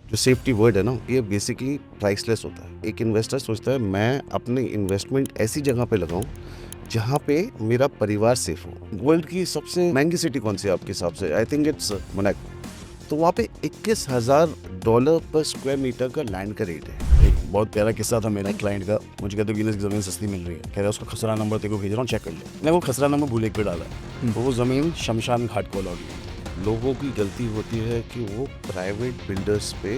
जो safety word है ना, ये बेसिकली प्राइसलेस होता है। एक इन्वेस्टर सोचता है मैं अपनी इन्वेस्टमेंट ऐसी जगह पे लगाऊं जहाँ पे मेरा परिवार सेफ हो। वर्ल्ड की सबसे महंगी सिटी कौन सी है आपके हिसाब से? I think it's Monaco. तो वहाँ पे $21,000 पर स्क्वायर मीटर का लैंड का रेट है। एक बहुत प्यारा किस्सा था मेरा क्लाइंट का। मुझे कहते वीनस की ज़मीन सस्ती मिल रही है, कह रहा है उसका खसरा नंबर तेरे को भेज रहा हूँ, चेक कर ले। मैंने वो खसरा नंबर भूल एक पे डाला, तो वो ज़मीन शमशान घाट को अलॉट हुई। लोगों की गलती होती है कि वो प्राइवेट बिल्डर्स पे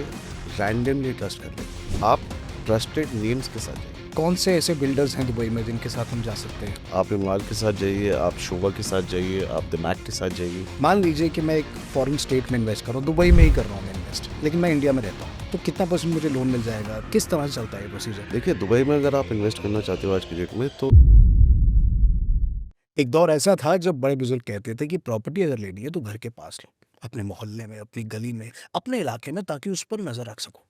रैंडमली ट्रस्ट कर लेते। आप ट्रस्टेड नेम्स के साथ जाइए। कौन से ऐसे बिल्डर्स हैं दुबई में जिनके साथ हम जा सकते हैं? आप इमरान के साथ जाइए, आप शोभा के साथ जाइए, आप दिमाग के साथ जाइए। मान लीजिए कि मैं एक फॉरेन स्टेट में इन्वेस्ट कर रहा हूँ, दुबई में ही कर रहा हूँ मैं इन्वेस्ट, लेकिन मैं इंडिया में रहता हूँ, तो कितना परसेंट मुझे लोन मिल जाएगा? किस तरह से चलता है ये प्रोसीजर? देखिए, दुबई में अगर आप इन्वेस्ट करना चाहते हो आज की डेट में, तो एक दौर ऐसा था जब बड़े बुजुर्ग कहते थे कि प्रॉपर्टी अगर लेनी है तो घर के पास लो, अपने मोहल्ले में, अपनी गली में, अपने इलाके में, ताकि उस पर नजर रख सको।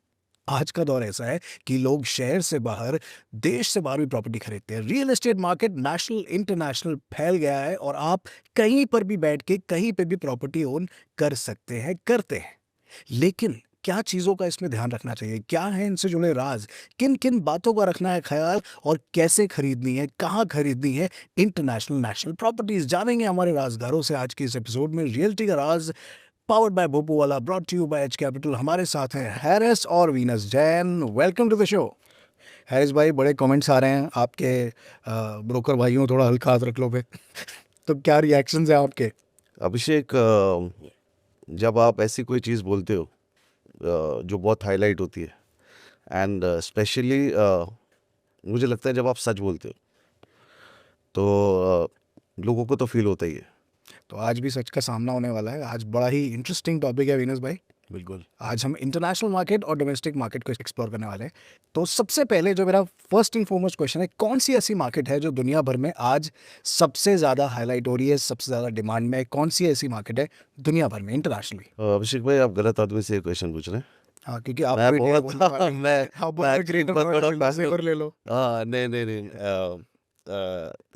आज का दौर ऐसा है कि लोग शहर से बाहर, देश से बाहर भी प्रॉपर्टी खरीदते हैं। Real estate market national international फैल गया है और आप कहीं पर भी बैठ के कहीं पे भी प्रॉपर्टी ओन कर सकते हैं, करते हैं। लेकिन क्या चीज़ों का इसमें ध्यान रखना चाहिए? क्या है इनसे जुड़े राज? किन किन बातों का रखना है ख्याल और कैसे खरीदनी है, कहाँ खरीदनी है इंटरनेशनल नेशनल प्रॉपर्टीज? जानेंगे हमारे राजदारों से आज के इस एपिसोड में। रियल्टी का राज, powered by Bhopu Wala, brought to you by H capital. हमारे साथ हैं हैरिस और Venus Jain. Welcome to the show. Haris भाई, बड़े कमेंट्स आ रहे हैं आपके, ब्रोकर भाइयों थोड़ा हल्का हाथ रख लो पे। तो क्या रिएक्शंस हैं आपके? अभिषेक, जब आप ऐसी कोई चीज़ बोलते हो जो बहुत हाईलाइट होती है, एंड स्पेशली मुझे लगता है जब आप सच बोलते हो तो लोगों को तो फील होता ही है। तो आज भी सच का सामना होने वाला है। आज बड़ा ही इंटरेस्टिंग टॉपिक है वीनस भाई। बिल्कुल। आज हम इंटरनेशनल मार्केट और डोमेस्टिक मार्केट को एक्सप्लोर करने वाले हैं। तो सबसे पहले जो मेरा फर्स्ट एंड फॉरमोस्ट क्वेश्चन है, कौन सी ऐसी मार्केट है जो दुनिया भर में आज सबसे ज़्यादा हाईलाइट हो रही है, सबसे ज़्यादा डिमांड में है? कौन सी ऐसी मार्केट है दुनिया भर में इंटरनेशनली? अभिषेक भाई, आप गलत आदमी से ये क्वेश्चन पूछ रहे हैं। हाँ, क्योंकि आप मैं भी बहुत बोलने वाले हैं। मैं आप बोल रहे ग्रेटर नोएडा में से और ले लो। नहीं नहीं नहीं,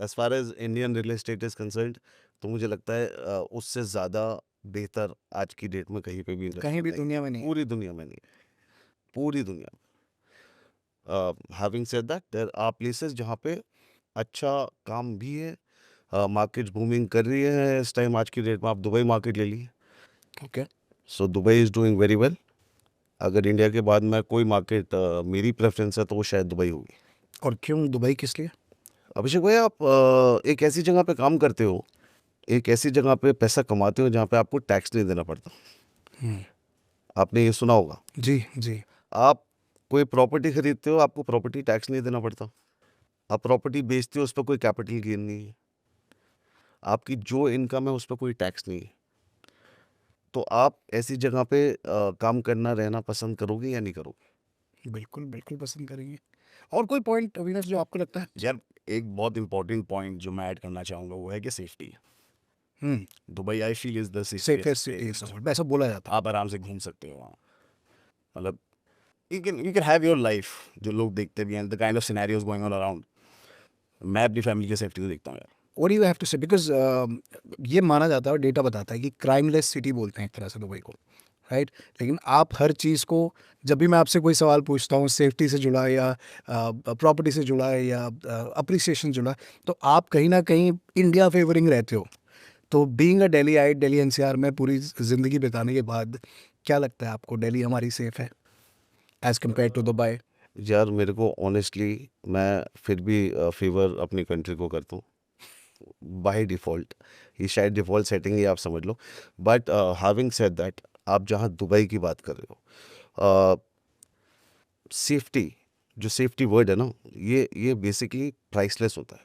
as far as Indian real estate is concerned, तो मुझे लगता है उससे ज़्यादा बेहतर आज की डेट में कहीं पे भी कहीं भी नहीं, दुनिया में नहीं। पूरी दुनिया में नहीं, पूरी दुनिया में। Having said that, there are places जहाँ पे अच्छा काम भी है, मार्केट बूमिंग कर रही है इस टाइम। आज की डेट में आप दुबई मार्केट ले लीजिए, okay. So Dubai is doing very well. अगर इंडिया के बाद में कोई मार्केट मेरी प्रेफरेंस है तो वो शायद दुबई होगी। और क्यों दुबई, किस लिए? अभिषेक भाई, आप एक ऐसी जगह पे काम करते हो, एक ऐसी जगह पे पैसा कमाते हो जहाँ पे आपको टैक्स नहीं देना पड़ता। आपने ये सुना होगा। जी जी। आप कोई प्रॉपर्टी खरीदते हो, आपको प्रॉपर्टी टैक्स नहीं देना पड़ता। आप प्रॉपर्टी बेचते हो, उस पर कोई कैपिटल गेन नहीं है। आपकी जो इनकम है उस पर कोई टैक्स नहीं है। तो आप ऐसी जगह पे काम करना रहना पसंद करोगे या नहीं करोगे? बिल्कुल बिल्कुल पसंद करेंगे। और कोई पॉइंट अविनाश जो आपको लगता है? यार, एक बहुत इंपॉर्टेंट पॉइंट जो मैं ऐड करना चाहूँगा वो है कि safety. Dubai I feel is the safest city in the world, ऐसा बोला जाता है। आप आराम से घूम सकते हो वहाँ। मतलब you can have your life. जो लोग देखते भी हैं, the kind of scenarios going on around, मैं अपनी फैमिली की सेफ्टी को देखता हूँ यार। What do you have to say? Because ये माना जाता है और डेटा बताता है कि क्राइमलेस सिटी बोलते हैं एक तरह से दुबई को, राइट? लेकिन आप हर चीज़ को, जब भी मैं आपसे कोई सवाल पूछता हूँ सेफ्टी से जुड़ा या प्रॉपर्टी से जुड़ा है या अप्रिसिएशन जुड़ा, तो आप कहीं ना कहीं इंडिया फेवरिंग रहते हो। तो being a Delhiite, Delhi NCR में पूरी ज़िंदगी बिताने के बाद, क्या लगता है आपको दिल्ली हमारी सेफ है एज़ कम्पेयर टू दुबई? यार, मेरे को ऑनेस्टली, मैं फिर भी फेवर अपनी कंट्री को करता हूँ बाय डिफ़ॉल्ट। ये शायद डिफ़ॉल्ट सेटिंग ही आप समझ लो। बट हैविंग सेड दैट, आप जहाँ दुबई की बात कर रहे हो, सेफ्टी, जो सेफ्टी वर्ड है ना, ये बेसिकली प्राइसलेस होता है।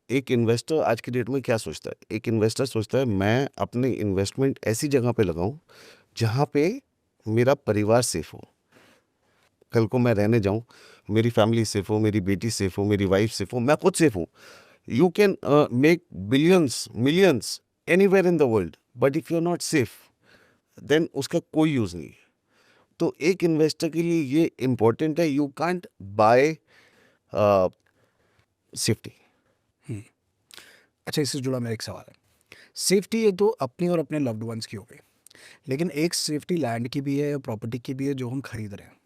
एक इन्वेस्टर आज की डेट में क्या सोचता है? एक इन्वेस्टर सोचता है मैं अपनी इन्वेस्टमेंट ऐसी जगह पे लगाऊं जहाँ पे मेरा परिवार सेफ हो। कल को मैं रहने जाऊं, मेरी फैमिली सेफ हो, मेरी बेटी सेफ हो, मेरी वाइफ सेफ हो, मैं खुद सेफ हूँ। You can make billions millions anywhere in the world, but if you are not safe, then उसका कोई यूज़ नहीं है। तो एक इन्वेस्टर के लिए ये इम्पोर्टेंट है, यू कांट बाय सेफ्टी। अच्छा, इससे जुड़ा मेरा एक सवाल है। सेफ्टी एक तो अपनी और अपने लव्ड वंस की हो गई, लेकिन एक सेफ्टी लैंड की भी है, प्रॉपर्टी की भी है जो हम खरीद रहे हैं।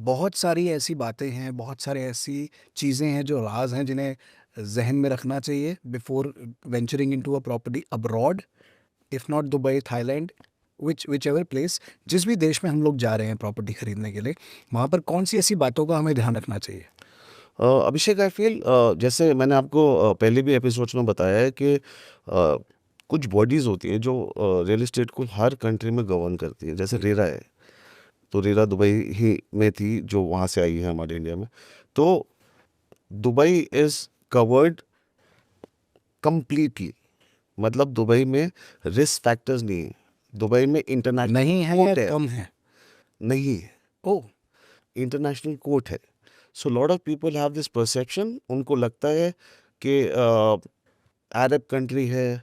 बहुत सारी ऐसी बातें हैं, बहुत सारे ऐसी चीज़ें हैं जो राज हैं जिन्हें जहन में रखना चाहिए before venturing into a property abroad, if not Dubai, Thailand, which ever place. जिस भी देश में हम लोग जा रहे हैं प्रॉपर्टी खरीदने के लिए, वहाँ पर कौन सी ऐसी बातों का हमें ध्यान रखना चाहिए? अभिषेक, आई फील जैसे मैंने आपको पहले भी एपिसोड्स में बताया है कि कुछ बॉडीज़ होती हैं जो रियल इस्टेट को हर कंट्री में गवर्न करती है। जैसे रेरा है, तो रेरा दुबई ही में थी जो वहाँ से आई है हमारे इंडिया में। तो दुबई इज़ कवर्ड कंप्लीटली, मतलब दुबई में रिस्क फैक्टर्स नहीं है। दुबई में इंटरनेशनल नहीं है कोर्ट या है, कम है? नहीं है, ओह, इंटरनेशनल कोर्ट है। So lot of people have this perception, उनको लगता है कि अरब कंट्री है,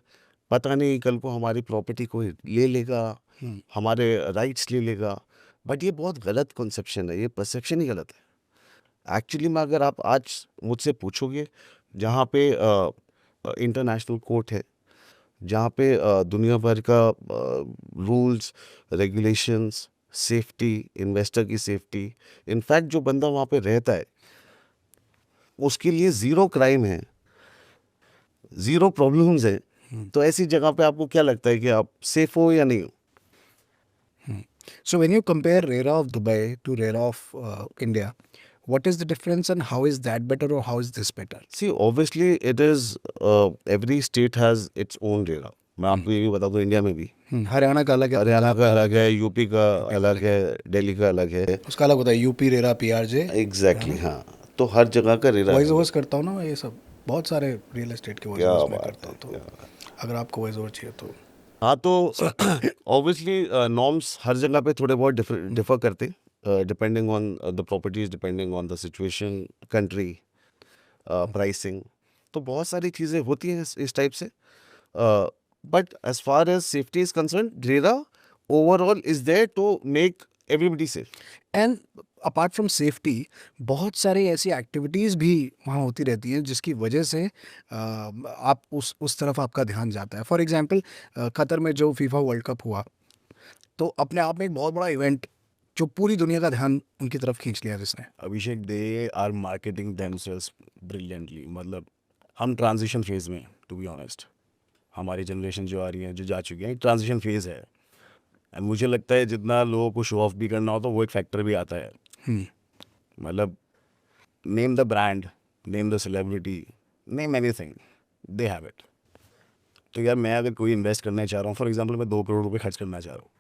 पता नहीं कल को हमारी प्रॉपर्टी को ले लेगा, हमारे राइट्स ले लेगा। बट ये बहुत गलत कॉन्सेप्शन है, ये परसेप्शन ही गलत है। एक्चुअली में अगर आप आज मुझसे पूछोगे, जहाँ पे इंटरनेशनल कोर्ट है, जहाँ पे दुनिया भर का रूल्स, रेगुलेशंस, सेफ्टी, इन्वेस्टर की सेफ्टी, इनफैक्ट जो बंदा वहाँ पे रहता है उसके लिए ज़ीरो क्राइम है, ज़ीरो प्रॉब्लम्स है। तो ऐसी जगह पे आपको क्या लगता है कि आप सेफ हो या नहीं हो? so when you compare RERA of Dubai to RERA of India, what is the difference and how is that better or how is this better? See obviously it is, every state has its own RERA. मैं आपको ये भी बता दूँ, India में भी हरियाणा का अलग है, हरियाणा का अलग है, यूपी का अलग है, दिल्ली का अलग है। उसका अलग होता है, यूपी रेरा, PRJ। एग्जैक्टली, हाँ। तो हर जगह का रेरा वॉइस है। ओवर्स करता हूँ ना मैं, ये सब बहुत सारे रियल एस्टेट के वॉइस क्या ओवर्स मैं बात करता हूँ, है, तो अगर आपको वॉइस ओवर चाहिए तो हाँ। तो ऑब्वियसली नॉर्म्स हर जगह पे थोड़े बहुत डिफर करते, depending on the properties, depending on the situation, country, pricing. तो बहुत सारी चीज़ें होती हैं इस टाइप से। But as far as safety is concern, RERA overall is there to make everybody safe. And apart from safety, बहुत सारी ऐसी एक्टिविटीज़ भी वहाँ होती रहती हैं जिसकी वजह से आप उस तरफ आपका ध्यान जाता है। फॉर एग्जांपल, कतर में जो फीफा वर्ल्ड कप हुआ, तो अपने आप में एक बहुत बड़ा इवेंट जो पूरी दुनिया का ध्यान उनकी तरफ खींच लिया जिसने। Abhishek, they are marketing themselves brilliantly. मतलब हम ट्रांजिशन फेज में, टू बी ऑनेस्ट, हमारी जनरेशन जो आ रही है, जो जा चुकी है, ट्रांजिशन फेज है। एंड मुझे लगता है जितना लोगों को शो ऑफ भी करना हो तो वो एक फैक्टर भी आता है। मतलब name the brand, name the celebrity, name anything, they have it. तो यार मैं अगर कोई इन्वेस्ट करना चाह रहा हूँ, फॉर एग्जांपल मैं 2 करोड़ रुपए खर्च करना चाह रहा हूँ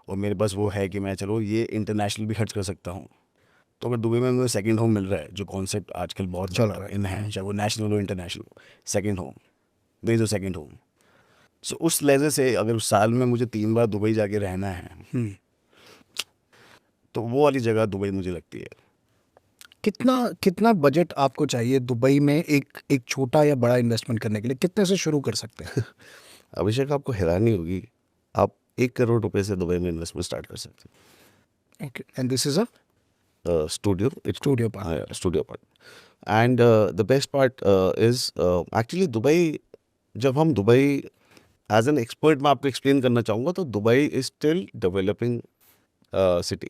और मेरे पास वो है कि मैं चलो ये इंटरनेशनल भी खर्च कर सकता हूँ, तो अगर दुबई में मुझे सेकंड होम मिल रहा है, जो कॉन्सेप्ट आजकल बहुत चल रहा है। इन है, चाहे वो नेशनल हो international, second home, they is a second home. So उस लहजे से अगर उस साल में मुझे 3 बार दुबई जाके रहना है, तो वो वाली जगह दुबई मुझे लगती है। कितना कितना बजट आपको चाहिए दुबई में एक छोटा या बड़ा इन्वेस्टमेंट करने के लिए? कितने से शुरू कर सकते हैं? अभिषेक, आपको हैरानी होगी, आप 1 करोड़ रुपए से दुबई में इन्वेस्टमेंट स्टार्ट कर सकते okay, and this is a हैं। Studio, studio part. Studio part. And the best part is actually Dubai, जब हम दुबई एज एन एक्सपर्ट मैं आपको एक्सप्लेन करना चाहूँगा, तो Dubai is still developing city.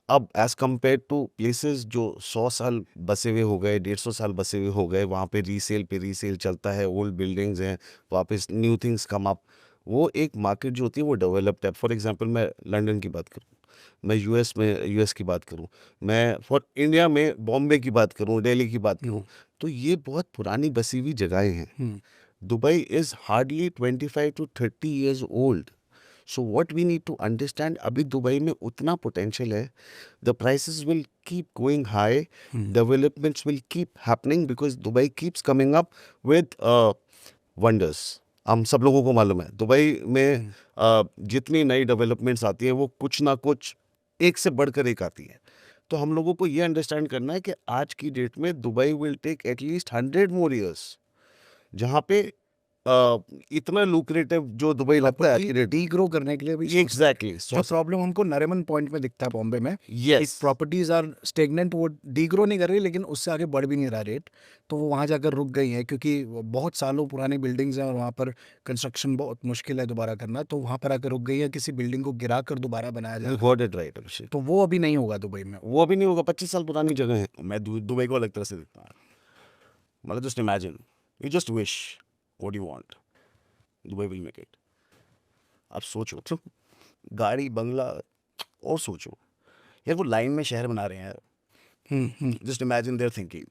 अब एज कम्पेयर टू प्लेसेस जो 100 साल बसे हुए हो गए, 150 साल बसे हुए हो गए, वहाँ पे रीसेल चलता है, ओल्ड बिल्डिंग्स हैं, वापस न्यू थिंग्स कम अप। वो एक मार्केट जो होती है वो डेवलप्ड है। फॉर एग्जांपल मैं लंदन की बात करूँ, मैं यूएस की बात करूँ, मैं फॉर इंडिया में बॉम्बे की बात करूँ, दिल्ली की बात करूँ, तो ये बहुत पुरानी बसी हुई जगहें हैं। Dubai is hardly 25 to 30 years old. So what we need to understand, अभी दुबई में उतना पोटेंशियल है, the prices will keep going high, developments will keep happening because Dubai keeps coming up with wonders. हम सब लोगों को मालूम है दुबई में जितनी नई डेवलपमेंट्स आती हैं वो कुछ ना कुछ एक से बढ़कर एक आती है। तो हम लोगों को ये अंडरस्टैंड करना है कि आज की डेट में Dubai will take at least 100 more years, जहाँ पे इतना लुक्रेटिव जो दुबई लगता है एक्यूरेट डी ग्रो करने के लिए भी एग्जैक्टली जो प्रॉब्लम हमको नरीमन पॉइंट में दिखता है बॉम्बे में, यस प्रॉपर्टीज आर स्टेगनेंट, वो डी ग्रो नहीं कर रही लेकिन उससे आगे बढ़ भी नहीं रहा रेट, तो वो वहाँ जाकर रुक गई हैं क्योंकि वो बहुत सालों पुरानी बिल्डिंग्स हैं और वहाँ पर कंस्ट्रक्शन बहुत मुश्किल है दोबारा करना, तो वहाँ पर आकर रुक गई है, किसी बिल्डिंग को गिरा कर दोबारा बनाया यू जाए, गॉट इट राइट अभिषेक तो वो अभी नहीं होगा दुबई में। वो भी नहीं होगा 25 साल पुरानी जगह है मैं दुबई को अलग तरह से देखता हूँ। मतलब just imagine, you just wish what you want, Dubai will make it. आप सोचो, गाड़ी बंगला, और सोचो यार, वो लाइन में शहर बना रहे हैं यार। Just imagine there thinking.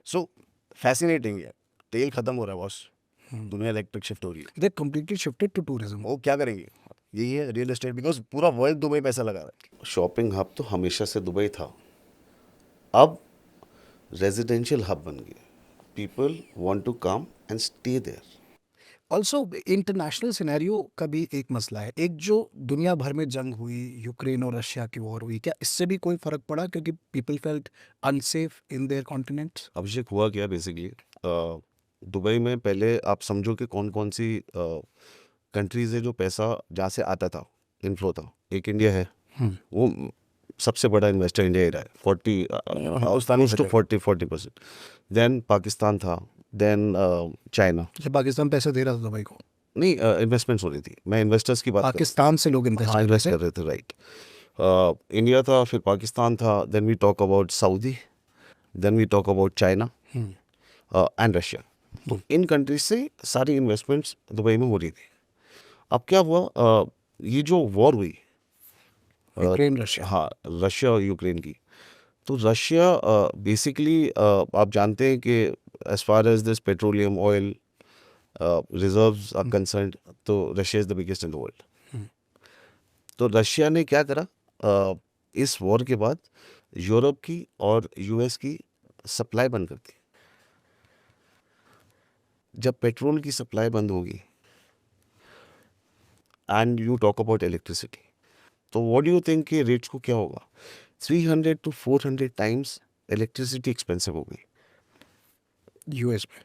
So fascinating यार। तेल खत्म हो रहा है बॉस, दुनिया इलेक्ट्रिक शिफ्ट हो रही है। They completely shifted to tourism. वो क्या करेंगे, यही है रियल एस्टेट, बिकॉज पूरा वर्ल्ड दुबई पैसा लगा रहा है। शॉपिंग हब तो हमेशा से दुबई था, अब रेजिडेंशियल हब बन गया, people want to come and stay there. Also international scenario का भी एक मसला है, एक जो दुनिया भर में जंग हुई, यूक्रेन और रशिया की वॉर हुई, क्या इससे भी कोई फर्क पड़ा क्योंकि people felt unsafe in their continent? Abhishek हुआ क्या बेसिकली, दुबई में पहले आप समझो कि कौन कौन सी कंट्रीज है जो पैसा जहाँ से आता था, इनफ्लो था। एक इंडिया है, वो सबसे बड़ा इन्वेस्टर इंडिया ही रहा है, 40% देन पाकिस्तान था, देन चाइना। जब पाकिस्तान पैसे दे रहा था दुबई को, नहीं, इन्वेस्टमेंट्स हो रही थी, मैं इन्वेस्टर्स की बात कर पाकिस्तान से लोग इन्वेस्ट हाँ इन्वेस्ट कर रहे थे, राइट। इंडिया था, फिर पाकिस्तान था, then we talk about Saudi, then we talk about China and Russia. तो इन कंट्रीज से सारी इन्वेस्टमेंट्स दुबई में हो रही थी। अब क्या हुआ, ये जो वॉर हुई, यूक्रेन रशिया, हाँ रशिया और यूक्रेन की, तो रशिया बेसिकली आप जानते हैं कि as far as this petroleum oil reserves are concerned, तो Russia is the biggest in the world. तो रशिया ने क्या करा, इस वॉर के बाद यूरोप की और यूएस की सप्लाई बंद कर दी। जब पेट्रोल की सप्लाई बंद होगी and you talk about electricity, तो व्हाट डू यू थिंक कि रेट्स को क्या होगा, 300 to 400 टाइम्स इलेक्ट्रिसिटी एक्सपेंसिव हो गई यूएस में,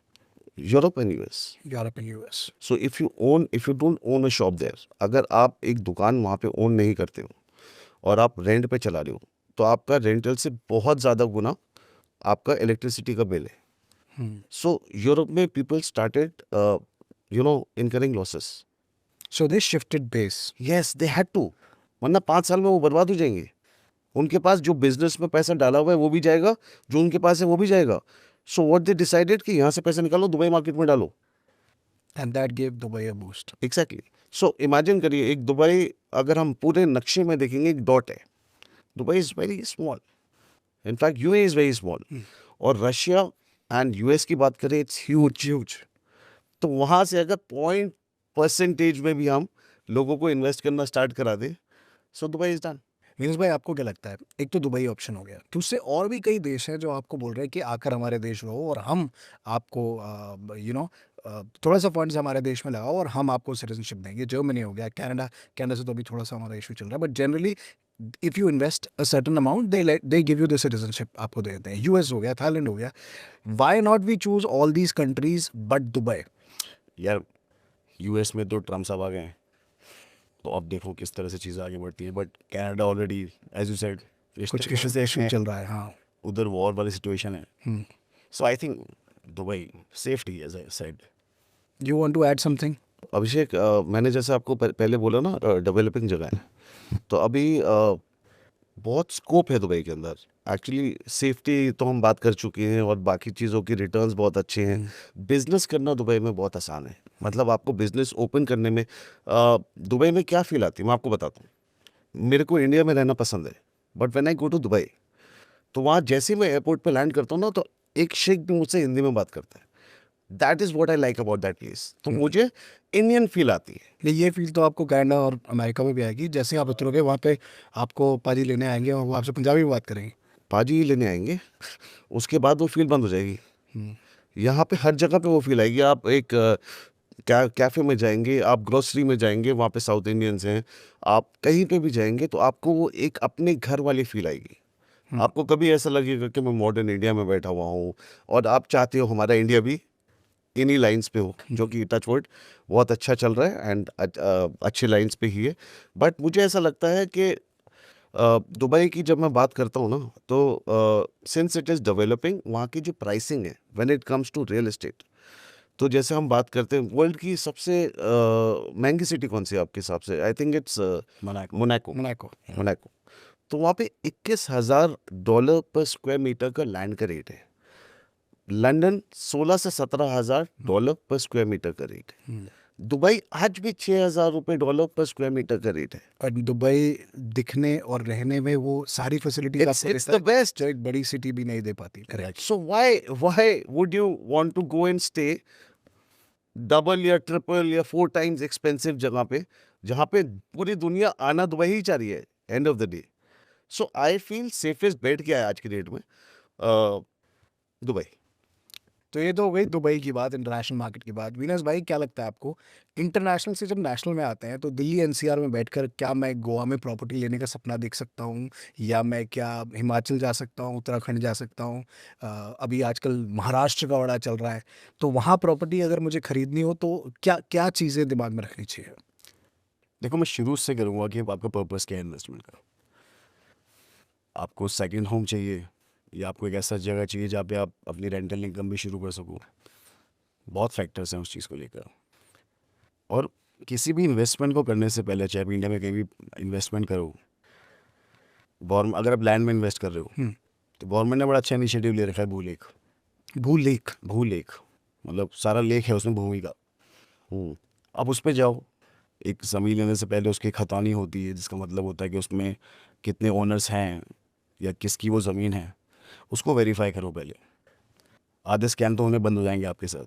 Europe and US. Europe and US. So if you don't own a shop there, अगर आप एक दुकान वहाँ पे ओन नहीं करते हो और आप रेंट पे चला रहे हो, तो आपका रेंटल से बहुत ज़्यादा गुना आपका इलेक्ट्रिसिटी का बिल है। सो यूरोप में people started incurring losses. So they shifted base. Yes they had to, वरना 5 साल में वो बर्बाद हो जाएंगे। उनके पास जो बिजनेस में पैसा डाला हुआ है वो भी जाएगा, जो उनके पास है वो भी जाएगा। सो व्हाट दे डिसाइडेड कि यहाँ से पैसा निकालो, दुबई मार्केट में डालो। And that give Dubai a boost. Exactly. So imagine करिए, एक दुबई अगर हम पूरे नक्शे में देखेंगे एक डॉट है, Dubai is very small, in fact UAE is very small. और रशिया एंड यूएस की बात करें, इट्स ह्यूज। तो वहाँ से अगर 0.% में भी हम लोगों को इन्वेस्ट करना स्टार्ट करा दे, so Dubai is done. Means भाई, आपको क्या लगता है, एक तो दुबई ऑप्शन हो गया, दूसरे और भी कई देश हैं जो आपको बोल रहे हैं कि आकर हमारे देश रहो और हम आपको थोड़ा सा फंड्स हमारे देश में लगाओ और हम आपको सिटीजनशिप देंगे। जर्मनी हो गया, कनाडा से तो अभी थोड़ा सा हमारा इशू चल रहा है, but generally if you invest a certain amount they give you the citizenship, आपको दे देते हैं। यूएस हो गया, थाईलैंड हो गया। Why not we choose all these countries but Dubai? यार यूएस में तो ट्रम्प साहब आ गए हैं, तो अब देखो किस तरह से चीज़ें आगे बढ़ती हैं। But Canada already as you said कुछ इशू चल रहा है, हाँ। उधर वॉर वाली सिचुएशन है। So I think Dubai safety as I said. You want to add something? Abhishek, मैंने जैसे आपको पहले बोला ना, डेवलपिंग जगह है, तो अभी बहुत स्कोप है दुबई के अंदर। एक्चुअली सेफ्टी तो हम बात कर चुके हैं और बाकी चीज़ों की रिटर्न्स बहुत अच्छे हैं। बिजनेस करना दुबई में बहुत आसान है, मतलब आपको बिजनेस ओपन करने में दुबई में क्या फील आती है मैं आपको बताता हूँ। मेरे को इंडिया में रहना पसंद है, but when I go to Dubai, तो वहाँ जैसे ही मैं एयरपोर्ट पे लैंड करता हूँ ना, तो एक शेख भी मुझसे हिंदी में बात करता है। That is what I like about that place. तो मुझे इंडियन फील आती है। नहीं, ये फील तो आपको कनाडा और अमेरिका में भी आएगी। जैसे आप उतरोगे वहाँ पे आपको पाजी लेने आएंगे और वो आपसे पंजाबी में बात करेंगे। पाजी ही लेने आएंगे, उसके बाद वो फील बंद हो जाएगी। यहाँ पे हर जगह पे वो फील आएगी। आप एक कैफ़े में जाएंगे, आप ग्रोसरी में जाएंगे, वहाँ पे साउथ इंडियंस हैं, आप कहीं पे भी जाएंगे तो आपको वो एक अपने घर वाली फील आएगी। आपको कभी ऐसा लगेगा कि मैं मॉडर्न इंडिया में बैठा हुआ हूँ, और आप चाहते हो हमारा इंडिया भी इन्हीं लाइंस पे हो, जो कि टच वुड बहुत अच्छा चल रहा है एंड अच्छे लाइंस पे ही है। बट मुझे ऐसा लगता है कि दुबई की जब मैं बात करता हूँ ना, तो सिंस इट इज़ डेवलपिंग, वहाँ की जो प्राइसिंग है when it comes to real estate, तो जैसे हम बात करते हैं वर्ल्ड की सबसे महंगी सिटी कौन सी है आपके हिसाब से? I think it's Monaco. Monaco. Monaco. Monaco. तो वहाँ पे $21,000 पर स्क्वायर मीटर का लैंड का रेट है। लंदन 16 से $17,000 पर स्क्वायर मीटर का रेट है। दुबई आज भी $6,000 पर स्क्वायर मीटर का रेट है। और दुबई दिखने और रहने में वो सारी फैसिलिटीज It's आपको it's देता the है best. जो एक बड़ी सिटी भी नहीं दे पाती। Correct. So why would you want to go and stay double या ट्रिपल या 4 टाइम्स एक्सपेंसिव जगह पे, जहाँ पे पूरी दुनिया आना दुबई ही चाह रही है end of the day? So I feel safest bet क्या है आज की डेट में? दुबई। तो ये तो हो गई दुबई की बात, इंटरनेशनल मार्केट की बात। वीनस भाई, क्या लगता है आपको, इंटरनेशनल से जब नेशनल में आते हैं तो दिल्ली एनसीआर में बैठकर क्या मैं गोवा में प्रॉपर्टी लेने का सपना देख सकता हूँ, या मैं क्या हिमाचल जा सकता हूँ, उत्तराखंड जा सकता हूँ? अभी आजकल महाराष्ट्र का बड़ा चल रहा है, तो वहाँ प्रॉपर्टी अगर मुझे खरीदनी हो तो क्या क्या चीज़ें दिमाग में रखनी चाहिए? देखो, मैं शुरू से करूँगा कि आपका पर्पस क्या है इन्वेस्टमेंट का। आपको सेकंड होम चाहिए, या आपको एक ऐसा जगह चाहिए जहाँ पे आप अपनी रेंटल इनकम भी शुरू कर सको। बहुत फैक्टर्स हैं उस चीज़ को लेकर। और किसी भी इन्वेस्टमेंट को करने से पहले, चाहे आप इंडिया में कहीं भी इन्वेस्टमेंट करो, गवर्नमेंट, अगर आप लैंड में इन्वेस्ट कर रहे हो तो गवर्नमेंट ने बड़ा अच्छा इनिशिएटिव ले रखा है, भूलेख। भूलेख। भूलेख मतलब सारा लेख है उसमें भूमि का। अब उस पर जाओ, एक ज़मीन लेने से पहले उसकी खतानी होती है, जिसका मतलब होता है कि उसमें कितने ओनर्स हैं या किसकी वो ज़मीन है, उसको वेरीफाई करो पहले। आधे स्कैम तो होने बंद हो जाएंगे आपके साथ।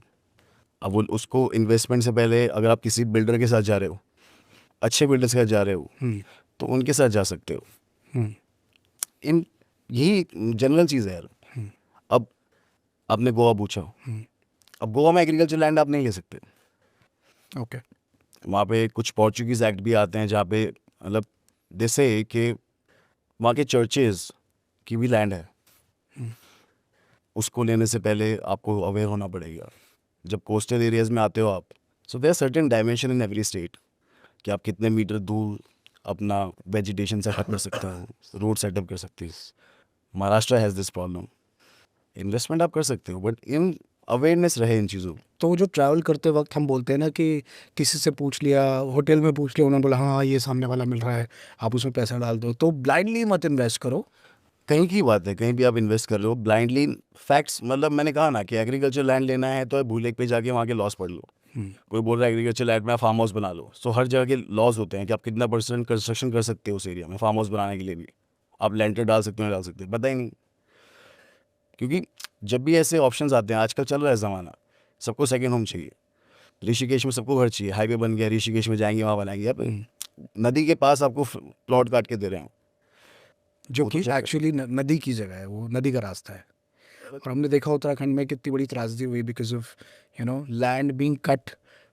अब वो उसको इन्वेस्टमेंट से पहले, अगर आप किसी बिल्डर के साथ जा रहे हो, अच्छे बिल्डर्स के साथ जा रहे हो, तो उनके साथ जा सकते हो। इन यही जनरल चीज़ है यार। अब आपने गोवा पूछा, अब गोवा में एग्रीकल्चर लैंड आप नहीं ले सकते। ओके। वहाँ पे कुछ पोर्चुगीज़ एक्ट भी आते हैं जहाँ पे मतलब जैसे कि वहाँ के चर्चेज़ की भी लैंड है, उसको लेने से पहले आपको अवेयर होना पड़ेगा। जब कोस्टल एरियाज़ में आते हो आप, so there certain dimension in every state कि आप कितने मीटर दूर अपना वेजिटेशन सेटअप कर सकते हो, रोड सेटअप कर सकते हो। Maharashtra has this problem. Investment आप कर सकते हो, बट इन अवेयरनेस रहे इन चीज़ों। तो जो ट्रैवल करते वक्त हम बोलते हैं ना कि किसी से पूछ लिया, होटल में पूछ लिया, उन्होंने बोला हाँ ये सामने वाला मिल रहा है, आप उसमें पैसा डाल दो, तो ब्लाइंडली मत इन्वेस्ट करो। कहीं की बात है, कहीं भी आप इन्वेस्ट कर रहे हो ब्लाइंडली। फैक्ट्स, मतलब मैंने कहा ना कि एग्रीकल्चर लैंड लेना है तो भूलेख पे जाके वहाँ के लॉस पढ़ लो। कोई बोल रहा है एग्रीकल्चर लैंड में आप फार्म हाउस बना लो, सो हर जगह के लॉज होते हैं कि आप कितना % कंस्ट्रक्शन कर सकते हो उस एरिया में फार्म हाउस बनाने के लिए भी। आप लेंटर डाल सकते हो, डाल सकते हो, पता ही नहीं। क्योंकि जब भी ऐसे ऑप्शंस आते हैं, आजकल चल रहा है ज़माना, सबको सेकेंड होम चाहिए। ऋषिकेश में सबको घर चाहिए, हाईवे बन गया, ऋषिकेश में जाएंगे वहाँ बनाएंगे। अब नदी के पास आपको प्लॉट काट के दे रहे हैं, जो वो तो कि चक्कर। एक्चुअली नदी की जगह है, वो नदी का रास्ता है। और हमने देखा उत्तराखंड में कितनी बड़ी त्रासदी हुई because of land being cut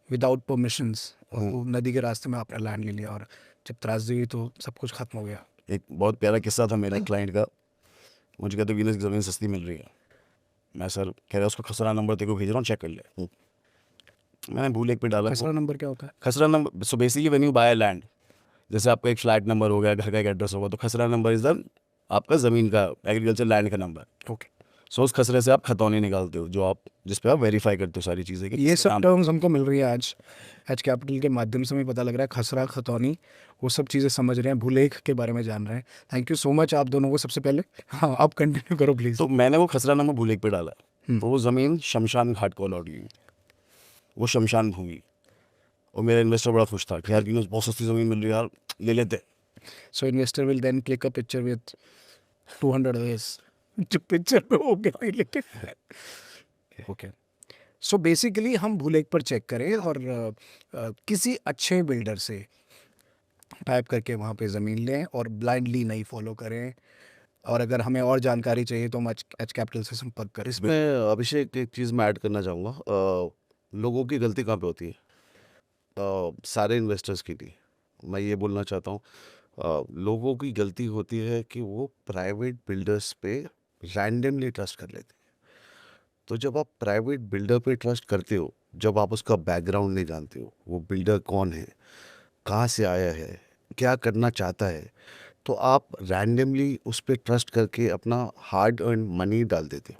without permissions, और वो नदी के रास्ते में आपने लैंड ले लिया, और जब त्रासदी हुई तो सब कुछ खत्म हो गया। एक बहुत प्यारा किस्सा था मेरा क्लाइंट का। मुझे कहते वीनस की ज़मीन सस्ती मिल रही है। मैं सर कह रहा उसको खसरा नंबर तेरे को भेज रहा हूँ, चेक कर ले। मैंने भूलेख पे डाला खसरा नंबर क्या होता है? खसरा number. So basically when you by land, जैसे आपका एक फ्लैट नंबर हो गया, घर का एक एड्रेस होगा, तो खसरा नंबर इज़ द आपका ज़मीन का, एग्रीकल्चर लैंड का नंबर। ओके। सो उस खसरे से आप खतौनी निकालते हो, जो आप जिस पे आप वेरीफाई करते हो सारी चीज़ें कि ये किसके सब नाम। टर्म्स हमको मिल रही है आज एच कैपिटल के माध्यम से हमें पता लग रहा है। खसरा, खतौनी, वो सब चीज़ें समझ रहे हैं, भूलेख के बारे में जान रहे हैं। थैंक यू सो मच आप दोनों को। सबसे पहले हाँ, आप कंटिन्यू करो प्लीज़। तो मैंने वो खसरा नंबर भूलेख पे डाला, तो वो ज़मीन शमशान घाट को अलॉट हुई, वो शमशान भूमि। और मेरा इन्वेस्टर बड़ा खुश था कि यार वीनस बहुत सस्ती ज़मीन मिल रही है यार, ले लेते। So investor will then click a picture with 200 wage, जो पिक्चर में हो गया लेकिन ओके। सो बेसिकली हम भूलेख पर चेक करें और किसी अच्छे बिल्डर से टाइप करके वहाँ पे ज़मीन लें और ब्लाइंडली नहीं फॉलो करें। और अगर हमें और जानकारी चाहिए तो हम एच कैपिटल से संपर्क करें। इसमें अभिषेक एक चीज़ मैं ऐड करना चाहूँगा। लोगों की गलती कहाँ पे होती है? सारे इन्वेस्टर्स की नहीं, मैं ये बोलना चाहता हूँ। लोगों की गलती होती है कि वो प्राइवेट बिल्डर्स पे रैंडमली ट्रस्ट कर लेते हैं। तो जब आप प्राइवेट बिल्डर पे ट्रस्ट करते हो, जब आप उसका बैकग्राउंड नहीं जानते हो, वो बिल्डर कौन है, कहाँ से आया है, क्या करना चाहता है, तो आप रैंडमली उस पर ट्रस्ट करके अपना हार्ड अर्न मनी डाल देते हो।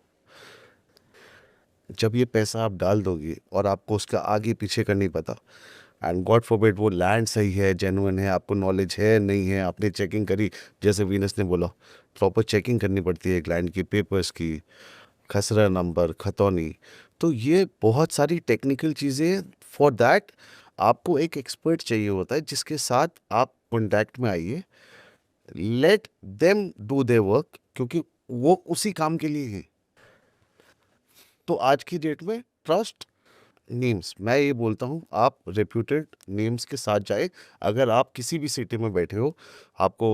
जब ये पैसा आप डाल दोगे और आपको उसका आगे पीछे का नहीं पता, एंड गॉड फॉरबिड वो लैंड सही है, जेन्युइन है, आपको नॉलेज है नहीं है, आपने चेकिंग करी, जैसे वीनस ने बोला प्रॉपर चेकिंग करनी पड़ती है एक लैंड की, पेपर्स की, खसरा नंबर, खतौनी, तो ये बहुत सारी टेक्निकल चीज़ें। फॉर दैट आपको एक एक्सपर्ट चाहिए होता है जिसके साथ आप कॉन्टैक्ट में आइए, let them do their work, क्योंकि वो उसी काम के लिए है। तो आज की डेट में ट्रस्ट नेम्स, मैं ये बोलता हूँ आप रेप्यूटेड नेम्स के साथ जाए। अगर आप किसी भी सिटी में बैठे हो, आपको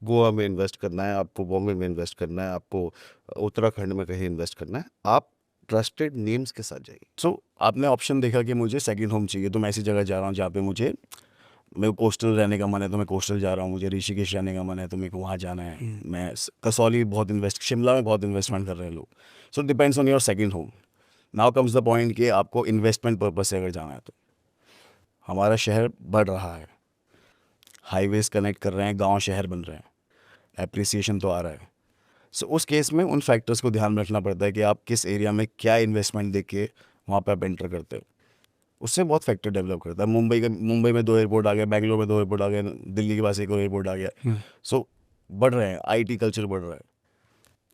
गोवा में इन्वेस्ट करना है, आपको बॉम्बे में इन्वेस्ट करना है, आपको उत्तराखंड में कहीं इन्वेस्ट करना है, आप ट्रस्टेड नेम्स के साथ जाइए। सो आपने ऑप्शन देखा कि मुझे सेकंड होम चाहिए, तो मैं ऐसी जगह जा रहा हूँ जहाँ पे मुझे, मेरे को कोस्टल रहने का मन है तो मैं कोस्टल जा रहा हूँ, मुझे ऋषिकेश रहने का मन है तो मेरे को वहाँ जाना है, मैं कसौली बहुत इन्वेस्ट, शिमला में बहुत इन्वेस्टमेंट कर रहे हैं लोग। So depends on your second home. Now comes the point कि आपको इन्वेस्टमेंट पर्पज से अगर जाना है तो हमारा शहर बढ़ रहा है, हाईवेज कनेक्ट कर रहे हैं, गांव शहर बन रहे हैं, एप्रिसिएशन तो आ रहा है। सो उस केस में उन फैक्टर्स को ध्यान में रखना पड़ता है कि आप किस एरिया में क्या इन्वेस्टमेंट देख के वहाँ पे आप एंटर करते हो, उससे बहुत फैक्टर डेवलप करता है। मुंबई में 2 एयरपोर्ट आ गए, बेंगलोर में 2 एयरपोर्ट आ गए, दिल्ली के पास एक और एयरपोर्ट आ गया। सो बढ़ रहे हैं, आईटी कल्चर बढ़ रहा है।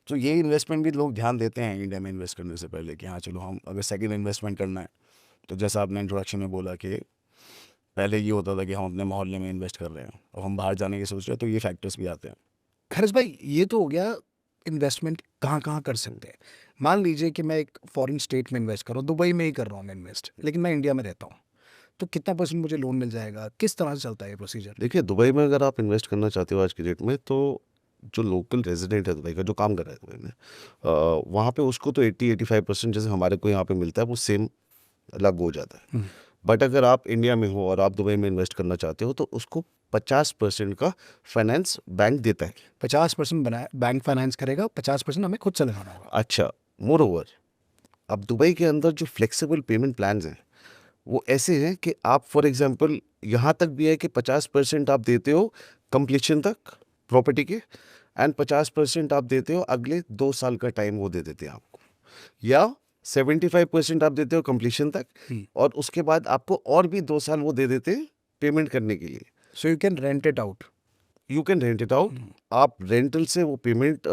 तो ये इन्वेस्टमेंट भी लोग ध्यान देते हैं इंडिया में इन्वेस्ट करने से पहले कि हाँ चलो, हम अगर सेकंड इन्वेस्टमेंट करना है तो जैसा आपने इंट्रोडक्शन में बोला कि पहले ये होता था कि हम अपने मोहल्ले में इन्वेस्ट कर रहे हैं, अब हम बाहर जाने की सोच रहे हैं, तो ये फैक्टर्स भी आते हैं। खरस भाई, ये तो हो गया इन्वेस्टमेंट कहाँ कहाँ कर सकते हैं। मान लीजिए कि मैं एक फॉरेन स्टेट में इन्वेस्ट कर रहा हूँ, दुबई में ही कर रहा हूँ मैं इन्वेस्ट, लेकिन मैं इंडिया में रहता हूँ, तो कितना परसेंट मुझे लोन मिल जाएगा, किस तरह से चलता है ये प्रोसीजर? देखिए, दुबई में अगर आप इन्वेस्ट करना चाहते हो आज की डेट में, तो जो लोकल रेजिडेंट है दुबई का, जो काम कर रहा है दुबई में, वहाँ पे उसको तो 80-85% जैसे हमारे को यहाँ पे मिलता है वो सेम लागू हो जाता है। बट अगर आप इंडिया में हो और आप दुबई में इन्वेस्ट करना चाहते हो, तो उसको 50% का फाइनेंस बैंक देता है। 50% बनाया बैंक फाइनेंस करेगा, 50% हमें खुद से लगाना होगा। अच्छा, मोर ओवर, अब दुबई के अंदर जो फ्लेक्सिबल पेमेंट प्लान्स हैं वो ऐसे हैं कि आप फॉर एग्जांपल यहाँ तक भी है कि 50% आप देते हो कंप्लीशन तक प्रॉपर्टी के, एंड 50% आप देते हो अगले 2 साल का टाइम वो दे देते हैं आपको, या 75% आप देते हो कंप्लीशन तक, और उसके बाद आपको और भी 2 साल वो दे देते हैं पेमेंट करने के लिए। So you can rent it out. You can rent it out. आप रेंटल से वो पेमेंट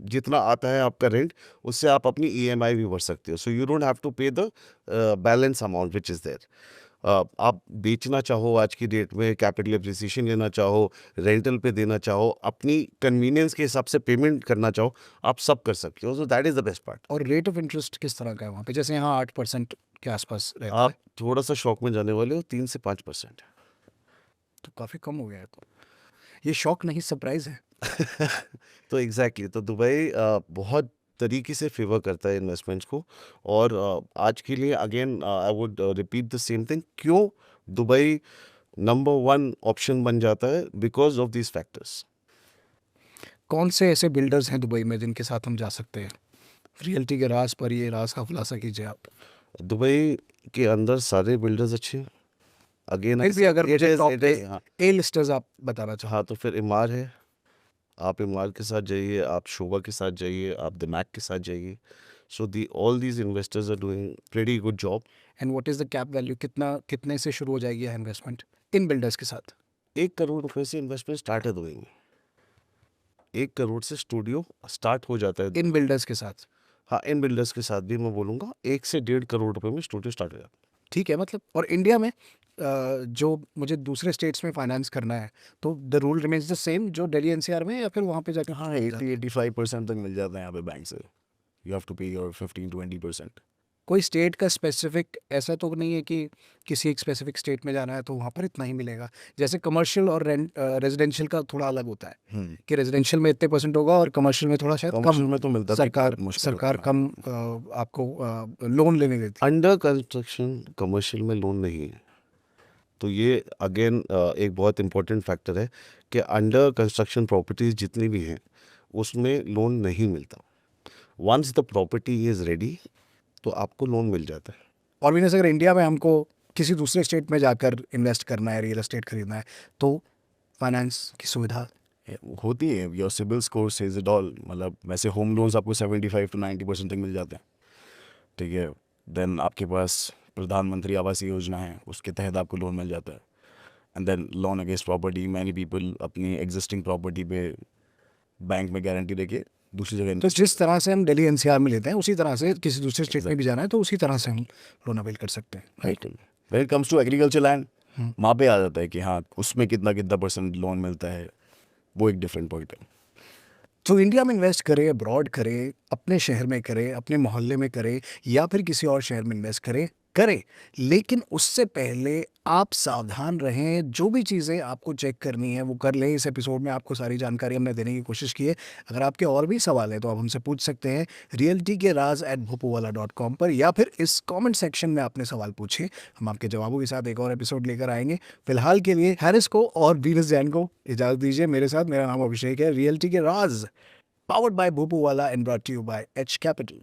जितना आता है आपका रेंट, उससे आप अपनी ईएमआई भी भर सकते हो। So you don't have to pay the balance amount which is there. आप बेचना चाहो आज की डेट में, कैपिटल एप्रिसिएशन लेना चाहो, रेंटल पे देना चाहो, अपनी कन्वीनियंस के हिसाब से पेमेंट करना चाहो, आप सब कर सकते हो। So that is the best part. और रेट ऑफ इंटरेस्ट किस तरह का है वहाँ पे? जैसे यहाँ 8% के आसपास रहता आप है, थोड़ा सा शॉक में जाने वाले हो, 3 से 5%। तो काफ़ी कम हो गया है। तो ये शौक नहीं, सरप्राइज है। तो एग्जैक्टली तो दुबई बहुत तरीके से फेवर करता है इन्वेस्टमेंट्स को। और आज के लिए again I would repeat the same thing, क्यों दुबई नंबर 1 ऑप्शन बन जाता है, बिकॉज ऑफ दीज फैक्टर्स। कौन से ऐसे बिल्डर्स हैं दुबई में जिनके साथ हम जा सकते हैं? रियल्टी के राज पर ये राज का खुलासा कीजिए आप। दुबई के अंदर सारे बिल्डर्स अच्छे हैं। अगेन फिर भी अगर मुझे टॉप हाँ, ए लिस्टर्स आप बताना चाहो। हाँ, तो फिर इमार है, आप इमार के साथ जाइए, आप शोभा के साथ जाइए, आप दिमाग के साथ जाइए। So the all these investors are doing pretty good job. And what is the cap value, कितने से शुरू हो जाएगी इन्वेस्टमेंट इन बिल्डर्स के साथ? 1 करोड़ रुपए से इन्वेस्टमेंट स्टार्ट है दुबई में। 1 करोड़ से स्टूडियो स्टार्ट हो जाता है। इन बिल्डर्स के साथ? हाँ, इन बिल्डर्स के साथ भी मैं बोलूँगा 1 से 1.5 करोड़ रुपए में स्टूडियो स्टार्ट हो जाता है। ठीक है, मतलब और इंडिया में जो मुझे दूसरे स्टेट्स में फाइनेंस करना है, तो the rule remains the same जो दिल्ली एनसीआर में, या फिर वहाँ पे जाकर? हाँ, 80-85% तक मिल जाता है यहाँ पे बैंक से। यू हैव टू पे योर 15-20%। कोई स्टेट का स्पेसिफिक ऐसा तो नहीं है कि किसी एक स्पेसिफिक स्टेट में जाना है तो वहाँ पर इतना ही मिलेगा? जैसे कमर्शियल और रेजिडेंशियल का थोड़ा अलग होता है कि रेजिडेंशियल में इतने परसेंट होगा और कमर्शियल में थोड़ा शायद कमर्शियल कम। में तो मिलता है, सरकार मुश्किल सरकार होता है। कम आपको लोन लेने देती है। अंडर कंस्ट्रक्शन कमर्शियल में लोन नहीं है। तो ये अगेन एक बहुत इंपॉर्टेंट फैक्टर है कि अंडर कंस्ट्रक्शन प्रॉपर्टीज जितनी भी हैं उसमें लोन नहीं मिलता। Once the property is ready तो आपको लोन मिल जाता है। और विनेश, अगर इंडिया में हमको किसी दूसरे स्टेट में जाकर इन्वेस्ट करना है, रियल एस्टेट खरीदना है, तो फाइनेंस की सुविधा होती है, your CIBIL score says it all. मतलब वैसे होम लोन्स आपको 75 to 90% तक मिल जाते हैं, ठीक है। देन आपके पास प्रधानमंत्री आवास योजना है, उसके तहत आपको लोन मिल जाता है। And then loan against property, many people अपनी एग्जिस्टिंग प्रॉपर्टी पे बैंक में गारंटी देके दूसरी जगह तो जिस तरह से हम दिल्ली एनसीआर में लेते हैं उसी तरह से किसी दूसरे स्टेट में भी जाना है तो उसी तरह से हम लोन अवेल कर सकते हैं, right? When it comes to agriculture land, वहाँ पे आ जाता है कि हाँ उसमें कितना कितना % लोन मिलता है, वो एक डिफरेंट पॉइंट है। तो इंडिया में इन्वेस्ट करें, अब्रॉड करें, अपने शहर में करें, अपने मोहल्ले में करें, या फिर किसी और शहर में इन्वेस्ट करें, लेकिन उससे पहले आप सावधान रहें। जो भी चीज़ें आपको चेक करनी है वो कर लें। इस एपिसोड में आपको सारी जानकारी हमने देने की कोशिश की है। अगर आपके और भी सवाल हैं तो आप हमसे पूछ सकते हैं realtykeraz@bhopuwala.com पर, या फिर इस कमेंट सेक्शन में आपने सवाल पूछे, हम आपके जवाबों के साथ एक और एपिसोड लेकर आएंगे। फिलहाल के लिए हैरिस को और वीनस जैन को इजाज़त दीजिए। मेरे साथ, मेरा नाम अभिषेक है। रियल्टी के Raj, powered by Bhopuwala and brought to you by H capital.